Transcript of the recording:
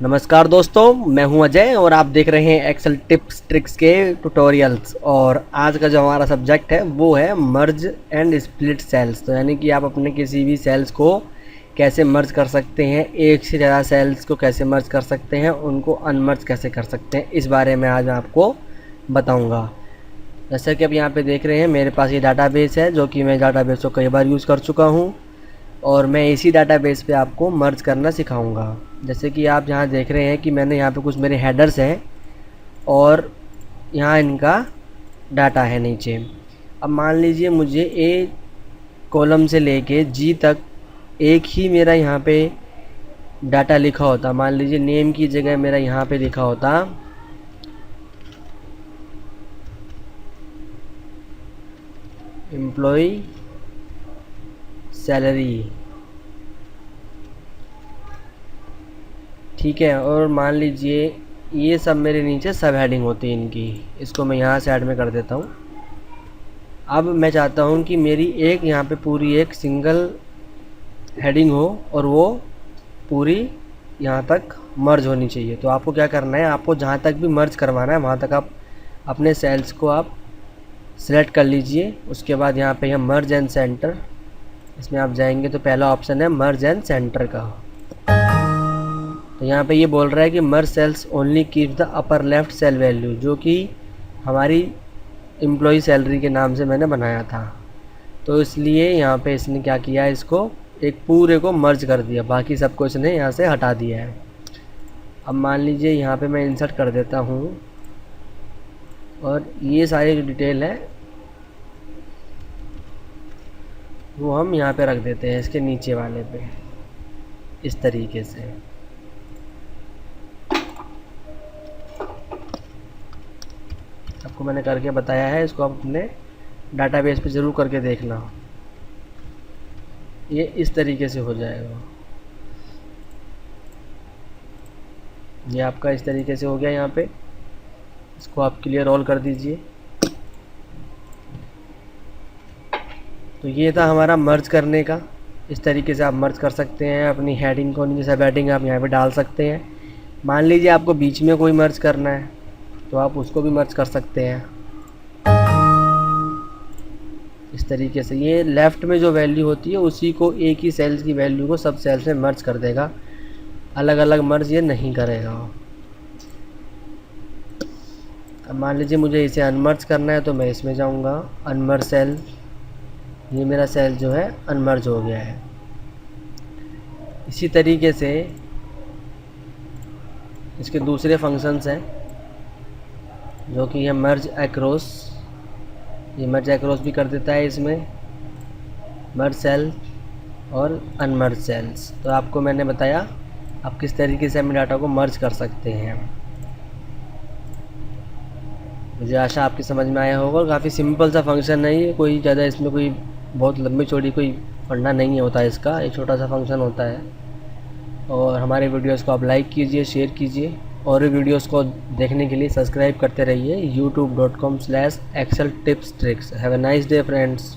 नमस्कार दोस्तों, मैं हूं अजय और आप देख रहे हैं एक्सेल टिप्स ट्रिक्स के ट्यूटोरियल्स। और आज का जो हमारा सब्जेक्ट है वो है मर्ज एंड स्प्लिट सेल्स। तो यानी कि आप अपने किसी भी सेल्स को कैसे मर्ज कर सकते हैं, एक से ज़्यादा सेल्स को कैसे मर्ज कर सकते हैं, उनको अनमर्ज कैसे कर सकते हैं, इस बारे में आज मैं आपको बताऊँगा। जैसा कि आप यहाँ पे देख रहे हैं, मेरे पास ये डाटाबेस है जो कि मैं डाटाबेस को कई बार यूज़ कर चुका हूँ और मैं इसी डाटाबेस पे आपको मर्ज करना सिखाऊंगा। जैसे कि आप यहाँ देख रहे हैं कि मैंने यहाँ पे कुछ मेरे हेडर्स हैं और यहाँ इनका डाटा है नीचे। अब मान लीजिए मुझे ए कॉलम से लेके जी तक एक ही मेरा यहाँ पे डाटा लिखा होता। मान लीजिए नेम की जगह मेरा यहाँ पे लिखा होता एम्प्लॉय सैलरी, ठीक है। और मान लीजिए ये सब मेरे नीचे सब हेडिंग होती है इनकी, इसको मैं यहाँ से ऐड में कर देता हूँ। अब मैं चाहता हूँ कि मेरी एक यहाँ पे पूरी एक सिंगल हेडिंग हो और वो पूरी यहाँ तक मर्ज होनी चाहिए। तो आपको क्या करना है, आपको जहाँ तक भी मर्ज करवाना है वहाँ तक आप अपने सेल्स को आप सिलेक्ट कर लीजिए। उसके बाद यहाँ पे है मर्ज एंड सेंटर, इसमें आप जाएंगे तो पहला ऑप्शन है मर्ज एंड सेंटर का। तो यहाँ पे ये बोल रहा है कि merge cells only keep the upper left cell value, जो कि हमारी एम्प्लॉय सैलरी के नाम से मैंने बनाया था। तो इसलिए यहाँ पे इसने क्या किया, इसको एक पूरे को मर्ज कर दिया, बाकी सबको इसने यहाँ से हटा दिया है। अब मान लीजिए यहाँ पे मैं इंसर्ट कर देता हूँ और ये सारी जो डिटेल है वो हम यहाँ पे रख देते हैं इसके नीचे वाले पे, इस तरीके से। आपको मैंने करके बताया है, इसको आप अपने डाटाबेस पे ज़रूर करके देखना, ये इस तरीके से हो जाएगा। ये आपका इस तरीके से हो गया। यहाँ पे इसको आप क्लियर ऑल कर दीजिए। तो ये था हमारा मर्ज करने का। इस तरीके से आप मर्ज कर सकते हैं अपनी हेडिंग को, नीचे सब हेडिंग आप यहाँ पे डाल सकते हैं। मान लीजिए आपको बीच में कोई मर्ज करना है तो आप उसको भी मर्ज कर सकते हैं इस तरीके से। ये लेफ़्ट में जो वैल्यू होती है उसी को, एक ही सेल्स की वैल्यू को सब सेल्स में मर्ज कर देगा, अलग अलग मर्ज ये नहीं करेगा। अब मान लीजिए मुझे इसे अनमर्ज करना है तो मैं इसमें जाऊंगा, अनमर्ज सेल। ये मेरा सेल जो है अनमर्ज हो गया है। इसी तरीके से इसके दूसरे फंक्शंस हैं जो कि है मर्ज एक्रॉस। ये मर्ज एक्रॉस भी कर देता है इसमें, मर्ज सेल और अनमर्ज सेल्स। तो आपको मैंने बताया आप किस तरीके से अपने डाटा को मर्ज कर सकते हैं। मुझे आशा आपकी समझ में आया होगा। काफ़ी सिंपल सा फंक्शन है ये, कोई ज़्यादा इसमें कोई बहुत लंबी चौड़ी कोई पढ़ना नहीं होता है इसका, एक छोटा सा फंक्शन होता है। और हमारे वीडियोस को आप लाइक कीजिए, शेयर कीजिए और वीडियोस को देखने के लिए सब्सक्राइब करते रहिए youtube.com/exceltipstricks। Have a nice day friends.